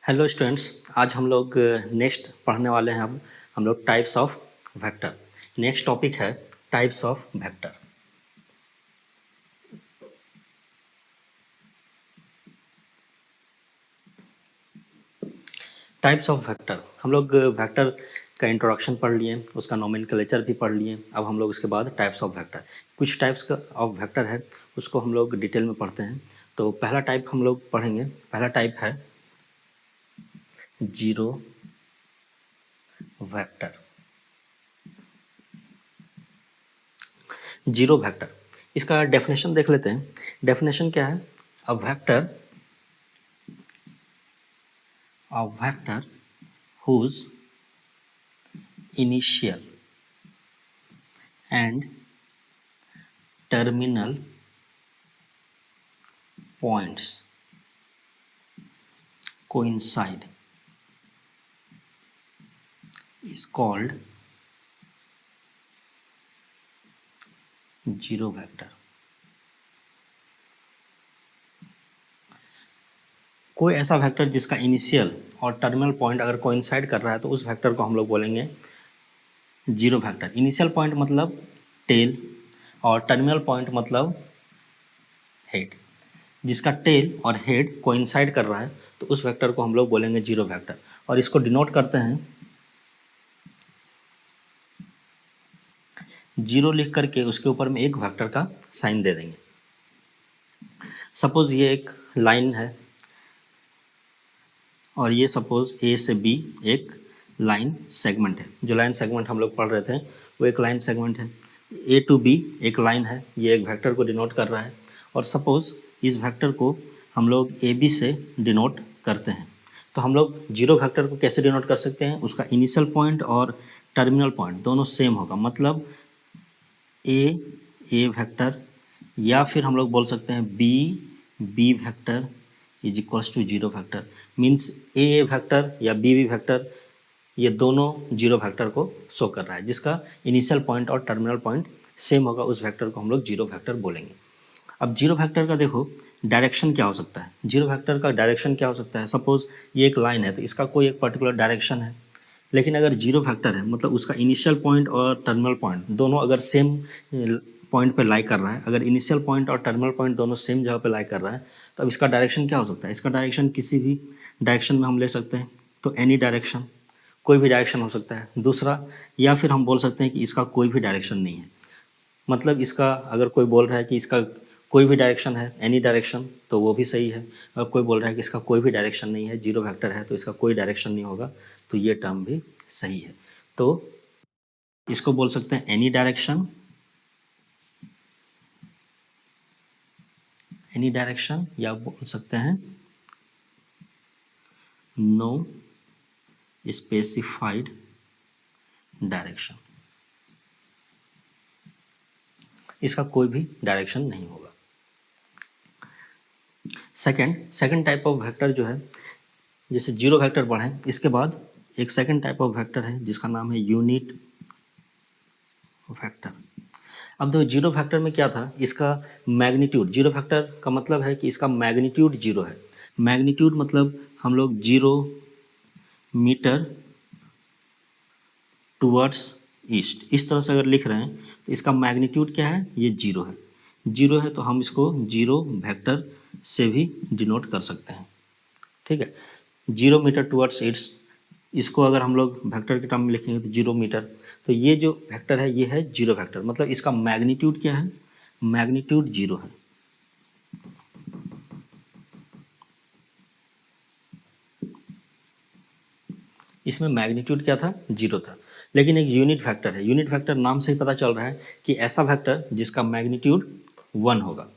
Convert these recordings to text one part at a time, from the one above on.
Hello students, आज हम लोग नेक्स्ट पढ़ने वाले हैं। अब हम लोग types of vector. Next topic है types of vector. Types of vector, हम लोग वेक्टर का इंट्रोडक्शन पढ़ लिए, उसका नोमेनक्लेचर भी पढ़ लिए। अब हम लोग उसके बाद टाइप्स ऑफ वेक्टर, कुछ टाइप्स का ऑफ वेक्टर है उसको हम लोग डिटेल में पढ़ते हैं। तो पहला टाइप हम लोग पढ़ेंगे। पहला टाइप है जीरो वेक्टर। जीरो वेक्टर, इसका डेफिनेशन देख लेते हैं। डेफिनेशन क्या है? A vector whose initial and terminal points coincide is called zero vector. कोई ऐसा वेक्टर जिसका इनिशियल और टर्मिनल पॉइंट अगर कोइंसाइड कर रहा है तो उस वेक्टर को हम लोग बोलेंगे जीरो वेक्टर। इनिशियल पॉइंट मतलब टेल और टर्मिनल पॉइंट मतलब हेड। जिसका टेल और हेड कोइंसाइड कर रहा है तो उस वेक्टर को हम लोग बोलेंगे जीरो वेक्टर। और इसको डिनोट करते हैं जीरो लिख करके उसके ऊपर में एक वेक्टर का साइन दे देंगे। सपोज ये एक लाइन है और ये सपोज ए से बी एक लाइन सेगमेंट है। जो लाइन सेगमेंट हम लोग पढ़ रहे थे वो एक लाइन सेगमेंट है। ए टू बी एक लाइन है, ये एक वेक्टर को डिनोट कर रहा है। और सपोज इस वेक्टर को हम लोग ए बी से डिनोट करते हैं। तो हम लोग जीरो वेक्टर को कैसे डिनोट कर सकते हैं? उसका इनिशियल पॉइंट और टर्मिनल पॉइंट दोनों सेम होगा, मतलब ए वेक्टर, या फिर हम लोग बोल सकते हैं B vector is equals to zero vector. Means A vector या बी वेक्टर ये दोनों जीरो वेक्टर को शो कर रहा है। जिसका इनिशियल पॉइंट और टर्मिनल पॉइंट सेम होगा उस वेक्टर को हम लोग जीरो वेक्टर बोलेंगे। अब जीरो वेक्टर का देखो डायरेक्शन क्या हो सकता है। जीरो वेक्टर का डायरेक्शन क्या हो सकता है? सपोज ये एक लाइन है तो इसका कोई एक पर्टिकुलर डायरेक्शन है। लेकिन अगर जीरो वेक्टर है मतलब उसका इनिशियल पॉइंट और टर्मिनल पॉइंट दोनों अगर सेम पॉइंट पे लाई कर रहा है, अगर इनिशियल पॉइंट और टर्मिनल पॉइंट दोनों सेम जगह पे लाई कर रहा है तो अब इसका डायरेक्शन क्या हो सकता है? इसका डायरेक्शन किसी भी डायरेक्शन में हम ले सकते हैं। तो एनी डायरेक्शन, कोई भी डायरेक्शन हो सकता है। दूसरा, या फिर हम बोल सकते हैं कि इसका कोई भी डायरेक्शन नहीं है। मतलब इसका अगर कोई बोल रहा है कि इसका कोई भी डायरेक्शन है, एनी डायरेक्शन, तो वो भी सही है। अगर कोई बोल रहा है कि इसका कोई भी डायरेक्शन नहीं है, जीरो वेक्टर है तो इसका कोई डायरेक्शन नहीं होगा, तो ये टर्म भी सही है। तो इसको बोल सकते हैं एनी डायरेक्शन, या बोल सकते हैं नो स्पेसिफाइड डायरेक्शन। इसका कोई भी डायरेक्शन नहीं होगा। सेकंड टाइप ऑफ वेक्टर जो है, जैसे जीरो वेक्टर पढ़ें, इसके बाद एक सेकंड टाइप ऑफ वेक्टर है जिसका नाम है यूनिट वेक्टर। अब देखो जीरो वेक्टर में क्या था, इसका मैग्नीट्यूड, जीरो वेक्टर का मतलब है कि इसका मैग्नीट्यूड जीरो है। मैग्नीट्यूड मतलब हम लोग 0 मीटर टूवर्ड्स ईस्ट इस तरह से अगर लिख रहे हैं तो इसका मैग्नीट्यूड क्या है? ये जीरो है। जीरो है तो हम इसको जीरो वेक्टर से भी डिनोट कर सकते हैं। ठीक है, 0 मीटर टूवर्ड्स ईस्ट, इसको अगर हम लोग वेक्टर के टर्म में लिखेंगे तो 0 मीटर, तो ये जो वेक्टर है ये है जीरो वेक्टर। मतलब इसका मैग्नीट्यूड क्या है? मैग्नीट्यूड जीरो है। इसमें मैग्नीट्यूड क्या था? जीरो था। लेकिन एक यूनिट वेक्टर है। यूनिट वेक्टर नाम से ही पता चल रहा है कि ऐसा वेक्टर जिसका मैग्नीट्यूड 1 होगा।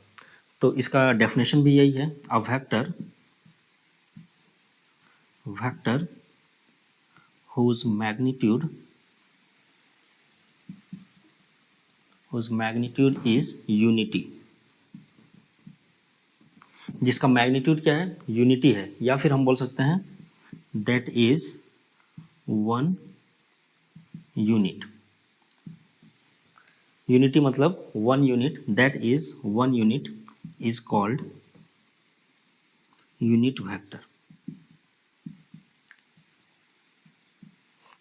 तो इसका डेफिनेशन भी यही है, a vector whose magnitude is unity। जिसका मैग्नीट्यूड क्या है? यूनिटी है। या फिर हम बोल सकते हैं दैट इज 1 यूनिट। यूनिटी मतलब 1 unit, that is 1 unit is called unit vector.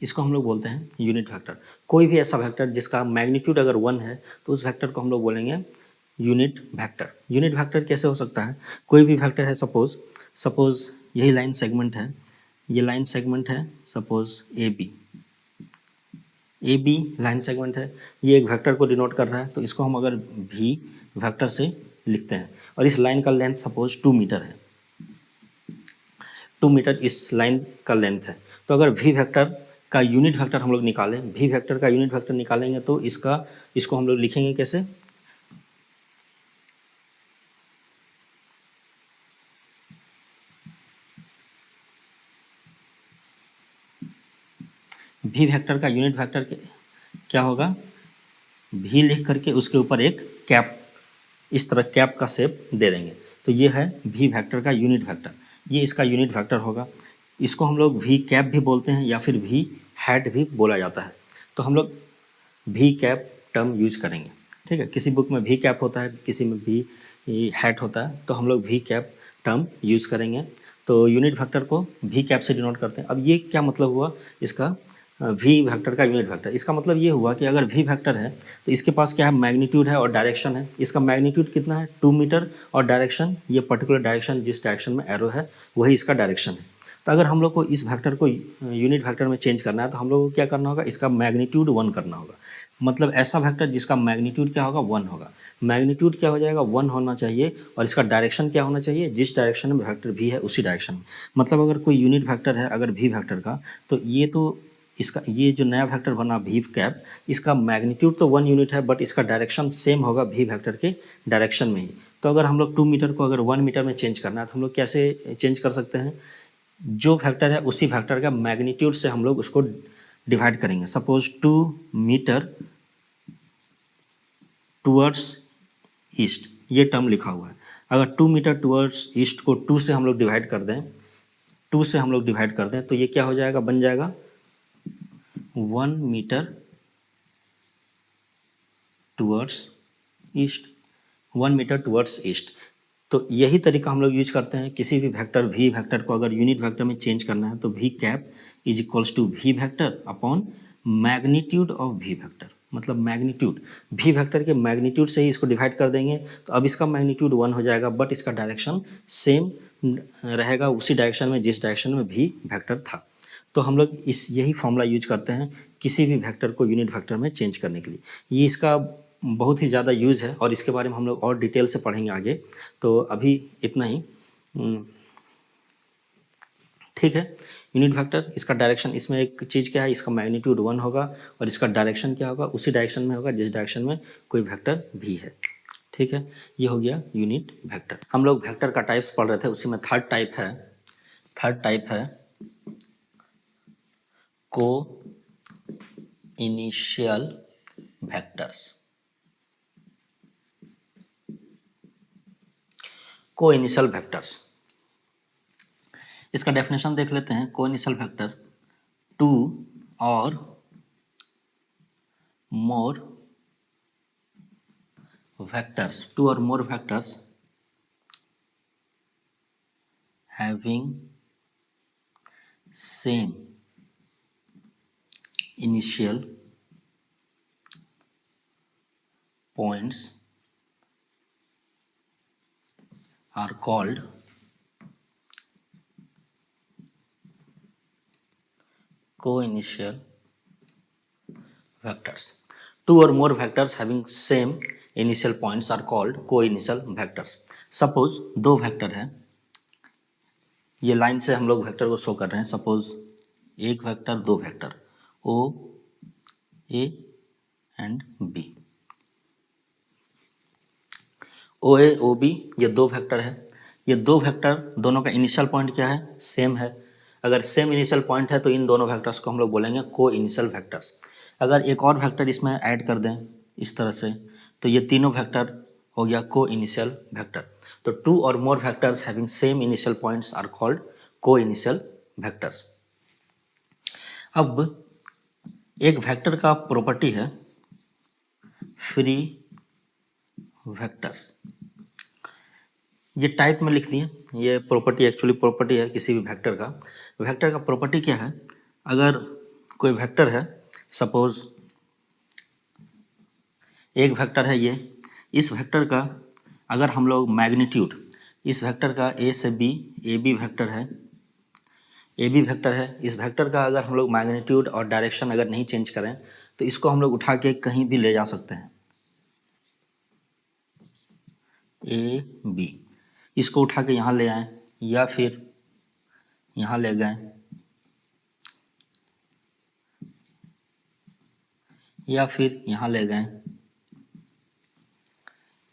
इसको हम लोग बोलते हैं यूनिट वेक्टर। कोई भी ऐसा वेक्टर जिसका मैग्नीट्यूड अगर 1 है तो उस वेक्टर को हम लोग बोलेंगे यूनिट वेक्टर। यूनिट वेक्टर कैसे हो सकता है? कोई भी वेक्टर है, सपोज यही लाइन सेगमेंट है, ये लाइन सेगमेंट है suppose A B line segment है, ये एक वेक्टर को डिनोट कर रहा है, तो इसको हम अगर भी वेक्टर से लिखते हैं और इस लाइन का लेंथ सपोज 2 मीटर है, 2 मीटर इस लाइन का लेंथ है। तो अगर वी वेक्टर का यूनिट वेक्टर हम लोग निकालें, वी वेक्टर का यूनिट वेक्टर निकालेंगे तो इसको हम लोग लिखेंगे कैसे? वी वेक्टर का यूनिट वेक्टर क्या होगा? भी लिख करके उसके ऊपर एक कैप, इस तरह कैप का शेप दे देंगे, तो ये है भी वेक्टर का यूनिट वेक्टर, ये इसका यूनिट वेक्टर होगा। इसको हम लोग भी कैप भी बोलते हैं या फिर भी हैट भी बोला जाता है। तो हम लोग भी कैप टर्म यूज करेंगे, ठीक है। किसी बुक में भी कैप होता है, किसी में भी हैट होता है, तो हम लोग भी कैप टर्म यूज करेंगे। तो यूनिट वेक्टर को भी कैप से डिनोट करते हैं। अब ये क्या मतलब हुआ इसका? वी वेक्टर का यूनिट वेक्टर, इसका मतलब ये हुआ कि अगर वी वेक्टर है तो इसके पास क्या है? मैग्नीट्यूड है और डायरेक्शन है। इसका मैग्नीट्यूड कितना है? 2 मीटर, और डायरेक्शन ये पर्टिकुलर डायरेक्शन जिस डायरेक्शन में एरो है वही इसका डायरेक्शन है। तो अगर हम लोग को इस वेक्टर को यूनिट वेक्टर में चेंज करना है तो हम लोग को क्या करना होगा? इसका मैग्नीट्यूड 1 करना होगा। मतलब ऐसा वेक्टर जिसका मैग्नीट्यूड क्या होगा? 1 होगा। मैग्नीट्यूड क्या हो जाएगा? 1 होना चाहिए, और इसका डायरेक्शन क्या होना चाहिए? जिस डायरेक्शन में वेक्टर भी है उसी डायरेक्शन में। मतलब अगर कोई यूनिट वेक्टर है अगर भी वेक्टर का, तो इसका ये जो नया वेक्टर बना भी कैप, इसका मैग्नीट्यूड तो 1 यूनिट है, बट इसका डायरेक्शन सेम होगा भी वेक्टर के डायरेक्शन में ही। तो अगर हम लोग 2 मीटर को अगर 1 मीटर में चेंज करना है तो हम लोग कैसे चेंज कर सकते हैं? जो वेक्टर है उसी वेक्टर का मैग्नीट्यूड से हम लोग उसको डिवाइड करेंगे। सपोज 2 मीटर टूवर्ड्स ईस्ट, ये टर्म लिखा हुआ है। अगर 2 मीटर टूवर्ड्स ईस्ट को 2 से हम लोग डिवाइड कर दें, 2 से हम लोग डिवाइड कर दें तो ये क्या हो जाएगा? बन जाएगा 1 metre towards east, 1 metre towards east. तो यही तरीका हम लोग यूज करते हैं। किसी भी वेक्टर वी वेक्टर को अगर यूनिट वेक्टर में चेंज करना है तो V cap is equals to V vector upon magnitude of V vector. मतलब मैग्नीट्यूड वी वेक्टर के मैग्नीट्यूड से ही इसको डिवाइड कर देंगे, तो अब इसका मैग्नीट्यूड 1 हो जाएगा, बट इसका डायरेक्शन सेम रहेगा उसी डायरेक्शन में जिस डायरेक्शन में वी वेक्टर था। तो हम लोग यही फॉर्मूला यूज करते हैं किसी भी वेक्टर को यूनिट वेक्टर में चेंज करने के लिए। ये इसका बहुत ही ज़्यादा यूज़ है और इसके बारे में हम लोग और डिटेल से पढ़ेंगे आगे। तो अभी इतना ही, ठीक है। यूनिट वेक्टर, इसका डायरेक्शन, इसमें एक चीज़ क्या है, इसका मैग्नीट्यूड 1 होगा और इसका डायरेक्शन क्या होगा? उसी डायरेक्शन में होगा जिस डायरेक्शन में कोई वेक्टर भी है, ठीक है। ये हो गया यूनिट वेक्टर। हम लोग वेक्टर का टाइप्स पढ़ रहे थे, उसी में थर्ड टाइप है को इनिशियल वेक्टर्स। को इनिशियल वेक्टर्स, इसका डेफिनेशन देख लेते हैं। को इनिशियल वेक्टर, टू और more vectors having same initial points are called co-initial vectors. Two or more vectors having same initial points are called co-initial vectors. Suppose दो vector है, ये लाइन से हम लोग वेक्टर को शो कर रहे हैं। सपोज एक वेक्टर, दो vector O A and B, O A O B, ये दो वेक्टर है। ये दो वेक्टर दोनों का इनिशियल पॉइंट क्या है? सेम है। अगर सेम इनिशियल पॉइंट है तो इन दोनों वेक्टर्स को हम लोग बोलेंगे को इनिशियल वेक्टर्स। अगर एक और वेक्टर इसमें ऐड कर दें इस तरह से, तो ये तीनों वेक्टर हो गया को इनिशियल वेक्टर। तो टू और more vectors having same initial points are called co initial vectors. अब एक वेक्टर का प्रॉपर्टी है फ्री वेक्टर्स, ये टाइप में लिख दिए। ये प्रॉपर्टी एक्चुअली प्रॉपर्टी है किसी भी वेक्टर का। वेक्टर का प्रॉपर्टी क्या है? अगर कोई वेक्टर है, सपोज एक वेक्टर है ये, इस वेक्टर का अगर हम लोग मैग्नीट्यूड, इस वेक्टर का ए से बी, ए बी वेक्टर है, ए बी वेक्टर है, इस वेक्टर का अगर हम लोग मैग्नीट्यूड और डायरेक्शन अगर नहीं चेंज करें तो इसको हम लोग उठा के कहीं भी ले जा सकते हैं। ए बी, इसको उठा के यहाँ ले आए या फिर यहाँ ले गए या फिर यहाँ ले गए,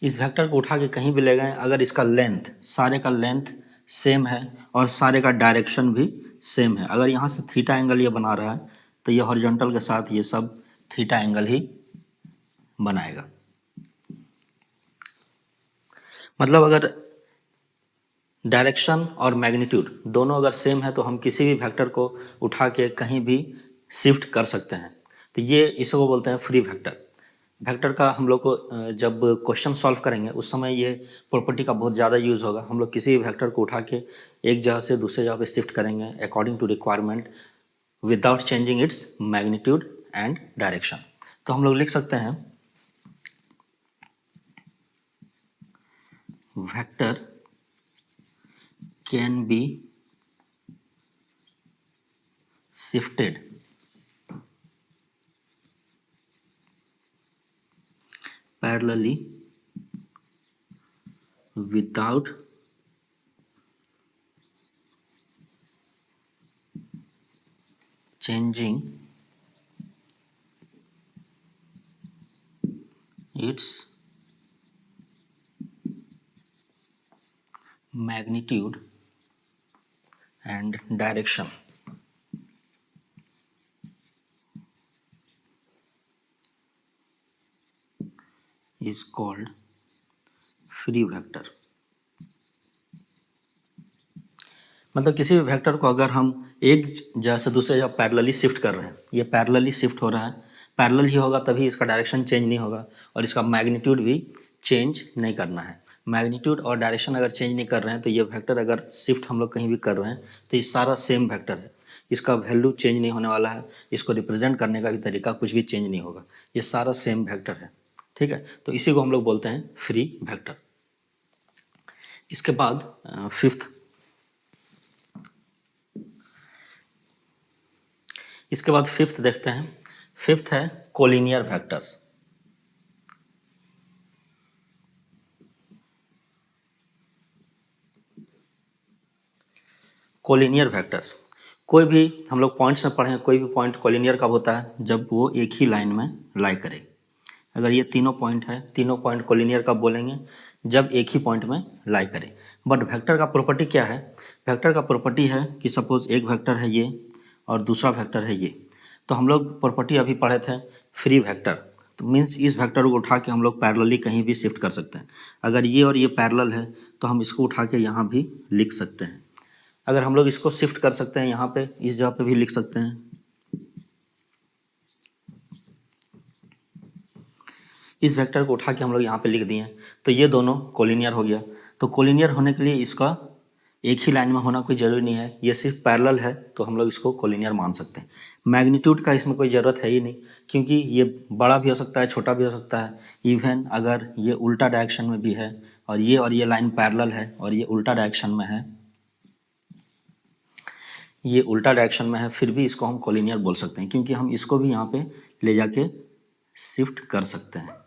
इस वेक्टर को उठा के कहीं भी ले गए, अगर इसका लेंथ, सारे का लेंथ सेम है और सारे का डायरेक्शन भी सेम है, अगर यहाँ से थीटा एंगल ये बना रहा है तो ये हॉरिजॉन्टल के साथ ये सब थीटा एंगल ही बनाएगा। मतलब अगर डायरेक्शन और मैग्नीट्यूड दोनों अगर सेम है तो हम किसी भी वेक्टर को उठा के कहीं भी शिफ्ट कर सकते हैं। तो ये इसको बोलते हैं फ्री वेक्टर। वेक्टर का हम लोग को जब क्वेश्चन सॉल्व करेंगे उस समय ये प्रॉपर्टी का बहुत ज़्यादा यूज़ होगा। हम लोग किसी भी वेक्टर को उठा के एक जगह से दूसरे जगह पे शिफ्ट करेंगे according to requirement without changing its magnitude and direction. तो हम लोग लिख सकते हैं vector can be shifted parallelly without changing its magnitude and direction is called free vector। मतलब किसी भी वेक्टर को अगर हम एक जगह से दूसरे जगह पैरेलली शिफ्ट कर रहे हैं, ये पैरेलली शिफ्ट हो रहा है, पैरेलल ही होगा तभी इसका डायरेक्शन चेंज नहीं होगा और इसका मैग्नीट्यूड भी चेंज नहीं करना है। मैग्नीट्यूड और डायरेक्शन अगर चेंज नहीं कर रहे हैं तो ये वेक्टर अगर शिफ्ट हम लोग कहीं भी कर रहे हैं तो ये सारा सेम वेक्टर है, इसका वैल्यू चेंज नहीं होने वाला है, इसको रिप्रेजेंट करने का भी तरीका कुछ भी चेंज नहीं होगा, ये सारा सेम वेक्टर है। ठीक है, तो इसी को हम लोग बोलते हैं फ्री वेक्टर। इसके बाद फिफ्थ, इसके बाद फिफ्थ देखते हैं। फिफ्थ है कोलिनियर वेक्टर्स। कोलिनियर वेक्टर्स, कोई भी हम लोग पॉइंट्स में पढ़े हैं, कोई भी पॉइंट कोलिनियर कब होता है, जब वो एक ही लाइन में लाई करे। अगर ये तीनों पॉइंट है, तीनों पॉइंट कोलिनियर कब बोलेंगे, जब एक ही पॉइंट में लाई करे। बट वेक्टर का प्रॉपर्टी क्या है, वेक्टर का प्रॉपर्टी है कि सपोज एक वेक्टर है ये और दूसरा वेक्टर है ये, तो हम लोग प्रॉपर्टी अभी पढ़े थे फ्री वेक्टर, तो मीन्स इस वेक्टर को उठा के हम लोग पैरेलली कहीं भी शिफ्ट कर सकते हैं। अगर ये और ये पैरेलल है तो हम इसको उठा के यहाँ भी लिख सकते हैं। अगर हम लोग इसको शिफ्ट कर सकते हैं यहाँ पे, इस जगह पे भी लिख सकते हैं। इस वेक्टर को उठा के हम लोग यहाँ पे लिख दिए तो ये दोनों कोलिनियर हो गया। तो कोलिनियर होने के लिए इसका एक ही लाइन में होना कोई ज़रूरी नहीं है, ये सिर्फ पैरेलल है तो हम लोग इसको कोलिनियर मान सकते हैं। मैग्नीट्यूड का इसमें कोई ज़रूरत है ही नहीं, क्योंकि ये बड़ा भी हो सकता है, छोटा भी हो सकता है। इवन अगर ये उल्टा डायरेक्शन में भी है और ये लाइन पैरेलल है और ये उल्टा डायरेक्शन में है, ये उल्टा डायरेक्शन में है, फिर भी इसको हम कोलिनियर बोल सकते हैं, क्योंकि हम इसको भी यहाँ पे ले जाके शिफ्ट कर सकते हैं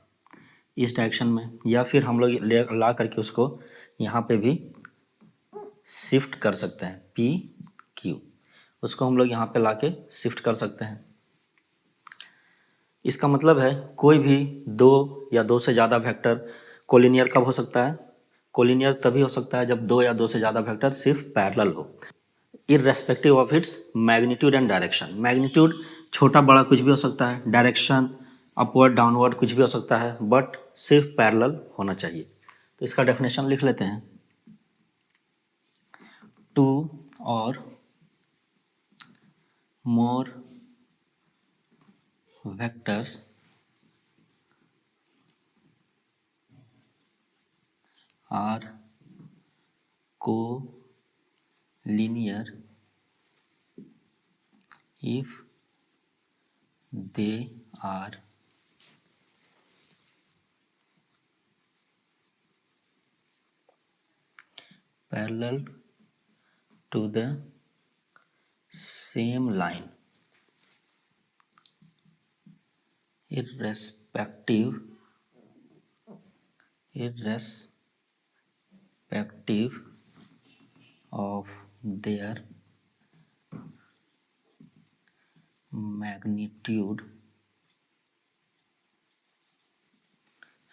इस डायरेक्शन में, या फिर हम लोग ले ला करके उसको यहाँ पे भी शिफ्ट कर सकते हैं। पी क्यू, उसको हम लोग यहाँ पे ला के शिफ्ट कर सकते हैं। इसका मतलब है कोई भी दो या दो से ज़्यादा वेक्टर कोलिनियर कब हो सकता है, कोलिनियर तभी हो सकता है जब दो या दो से ज़्यादा वेक्टर सिर्फ पैरेलल हो, irrespective of its magnitude and direction. Magnitude छोटा बड़ा कुछ भी हो सकता है, डायरेक्शन अपवर्ड डाउनवर्ड कुछ भी हो सकता है, बट सिर्फ पैरेलल होना चाहिए। तो इसका डेफिनेशन लिख लेते हैं। टू और more vectors are co-linear if they are parallel to the same line irrespective of their magnitude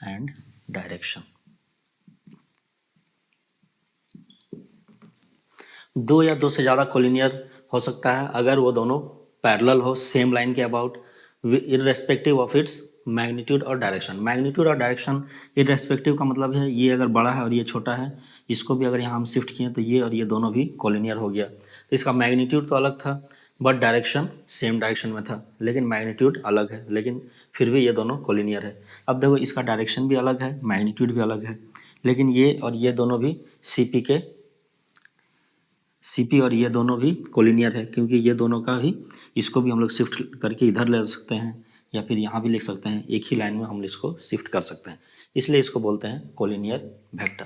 and direction। दो या दो से ज़्यादा कोलिनियर हो सकता है अगर वो दोनों पैरेलल हो सेम लाइन के about irrespective of its magnitude और डायरेक्शन। मैग्नीट्यूड और डायरेक्शन इररेस्पेक्टिव का मतलब है ये अगर बड़ा है और ये छोटा है, इसको भी अगर यहाँ हम शिफ्ट किए तो ये और ये दोनों भी कोलिनियर हो गया। तो इसका मैग्नीट्यूड तो अलग था बट डायरेक्शन सेम डायरेक्शन में था, लेकिन मैग्नीट्यूड अलग है, लेकिन फिर भी ये दोनों कोलिनियर है। अब देखो इसका डायरेक्शन भी अलग है, मैग्नीट्यूड भी अलग है, लेकिन ये और ये दोनों भी सीपी और ये दोनों भी कोलिनियर है, क्योंकि ये दोनों का ही इसको भी हम लोग शिफ्ट करके इधर ले सकते हैं या फिर यहाँ भी लिख सकते हैं, एक ही लाइन में हम इसको शिफ्ट कर सकते हैं, इसलिए इसको बोलते हैं कोलिनियर वेक्टर।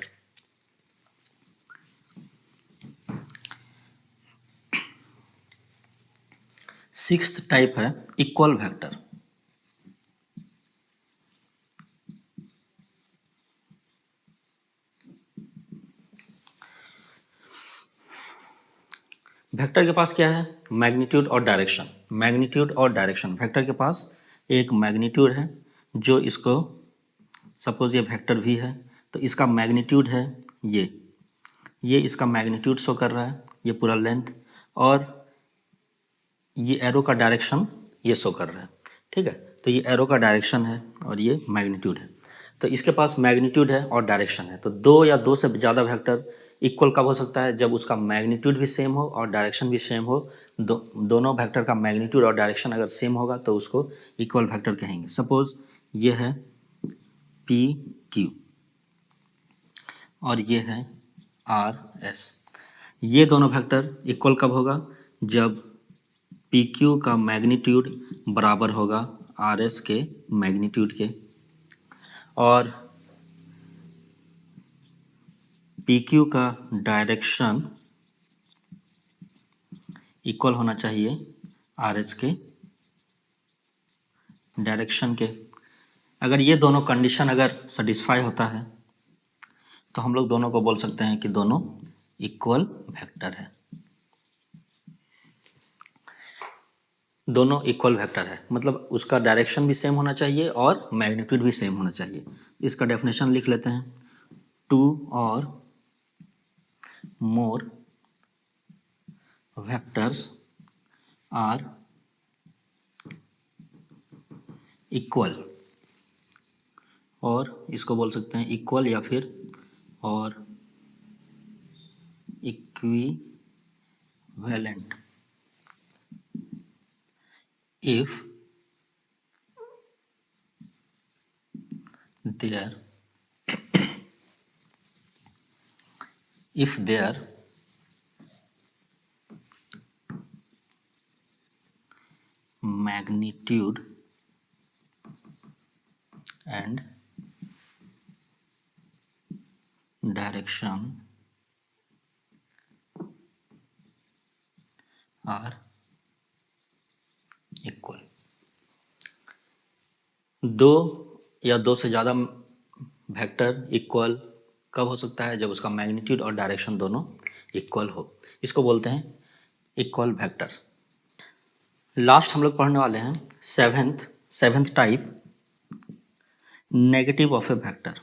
सिक्स्थ टाइप है इक्वल वेक्टर। वेक्टर के पास क्या है? मैग्नीट्यूड और डायरेक्शन। मैग्नीट्यूड और डायरेक्शन, वेक्टर के पास एक मैग्नीट्यूड है जो इसको, सपोज ये वेक्टर भी है तो इसका मैग्नीट्यूड है ये इसका मैग्नीट्यूड शो कर रहा है, ये पूरा लेंथ, और ये एरो का डायरेक्शन ये शो कर रहा है, ठीक है। तो ये एरो का डायरेक्शन है और ये मैग्नीट्यूड है। तो इसके पास मैग्नीट्यूड है और डायरेक्शन है। तो दो या दो से ज़्यादा वेक्टर इक्वल कब हो सकता है? जब उसका मैग्नीट्यूड भी सेम हो और डायरेक्शन भी सेम हो। दोनों वेक्टर का मैग्नीट्यूड और डायरेक्शन अगर सेम होगा तो उसको इक्वल वेक्टर कहेंगे। सपोज ये है पी क्यू और ये है आर एस। ये दोनों वेक्टर इक्वल कब होगा? जब पी क्यू का मैग्नीट्यूड बराबर होगा आर एस के मैग्नीट्यूड के, और पी क्यू का डायरेक्शन इक्वल होना चाहिए आर एस के डायरेक्शन के। अगर ये दोनों कंडीशन अगर सेटिस्फाई होता है तो हम लोग दोनों को बोल सकते हैं कि दोनों इक्वल वेक्टर है। दोनों इक्वल वेक्टर है मतलब उसका डायरेक्शन भी सेम होना चाहिए और मैग्नीट्यूड भी सेम होना चाहिए। इसका डेफिनेशन लिख लेते हैं, टू और मोर वेक्टर्स आर इक्वल, और इसको बोल सकते हैं इक्वल या फिर और equivalent if their magnitude and direction are equal। दो या दो से ज़्यादा वेक्टर इक्वल कब हो सकता है? जब उसका मैग्नीट्यूड और डायरेक्शन दोनों इक्वल हो, इसको बोलते हैं इक्वल वेक्टर। लास्ट हम लोग पढ़ने वाले हैं seventh type, negative of A vector.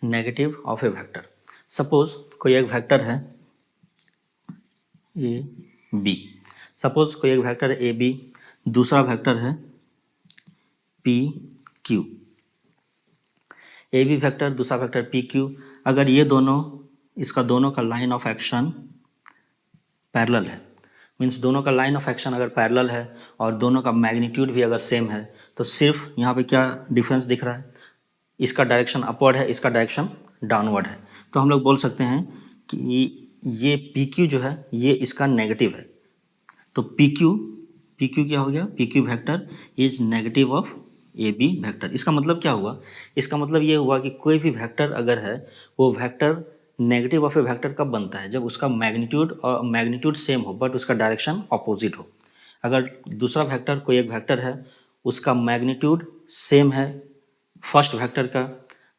Negative of A vector, suppose कोई एक वेक्टर है ए बी, सपोज कोई एक वेक्टर है ए बी, दूसरा वेक्टर है P Q. A B vector, दूसरा वेक्टर पी क्यू, अगर ये दोनों, इसका दोनों का लाइन ऑफ एक्शन पैरेलल है, मीन्स दोनों का लाइन ऑफ एक्शन अगर पैरेलल है और दोनों का मैग्नीट्यूड भी अगर सेम है, तो सिर्फ यहाँ पे क्या डिफरेंस दिख रहा है? इसका डायरेक्शन अपवर्ड है, इसका डायरेक्शन डाउनवर्ड है, तो हम लोग बोल सकते हैं कि ये पी क्यू जो है ये इसका नेगेटिव है। तो पी क्यू क्या हो गया, P Q vector is negative of A B vector. इसका मतलब क्या हुआ, इसका मतलब ये हुआ कि कोई भी वैक्टर अगर है वो vector negative of A vector कब बनता है, जब उसका मैग्नीट्यूड सेम हो बट उसका डायरेक्शन अपोजिट हो। अगर दूसरा वैक्टर कोई एक वैक्टर है उसका मैग्नीट्यूड सेम है फर्स्ट वैक्टर का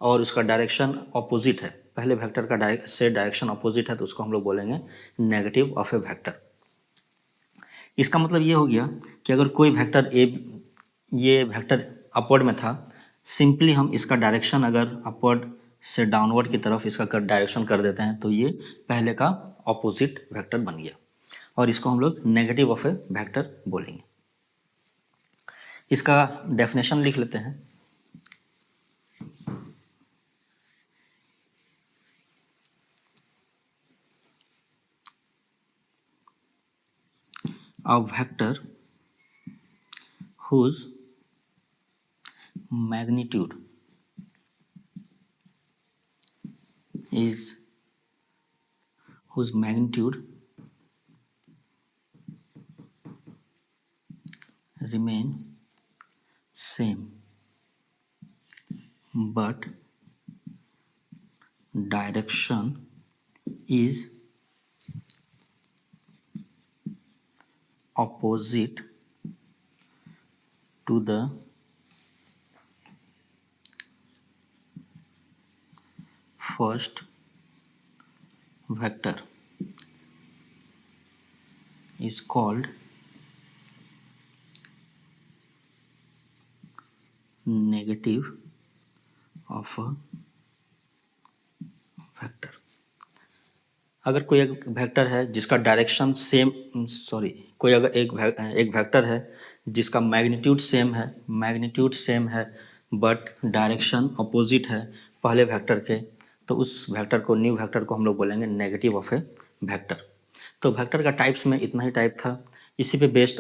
और उसका डायरेक्शन अपोजिट है, पहले वैक्टर का डायरेक्शन अपोजिट है, तो उसको हम लोग बोलेंगे नेगेटिव ऑफ ए वैक्टर। इसका मतलब ये हो गया कि अगर कोई वेक्टर ए, ये वेक्टर अपवर्ड में था, सिंपली हम इसका डायरेक्शन अगर अपवर्ड से डाउनवर्ड की तरफ इसका डायरेक्शन कर देते हैं तो ये पहले का ऑपोजिट वेक्टर बन गया और इसको हम लोग नेगेटिव ऑफ ए वेक्टर बोलेंगे। इसका डेफिनेशन लिख लेते हैं। A vector whose magnitude remain same but direction is opposite to the first vector is called negative of a vector। अगर कोई एक वेक्टर है जिसका डायरेक्शन सेम, कोई अगर एक वेक्टर है जिसका मैग्नीट्यूड सेम है बट डायरेक्शन अपोजिट है पहले वेक्टर के, तो उस वेक्टर को, न्यू वेक्टर को हम लोग बोलेंगे नेगेटिव ऑफ ए वेक्टर। तो वेक्टर का टाइप्स में इतना ही टाइप था, इसी पे बेस्ड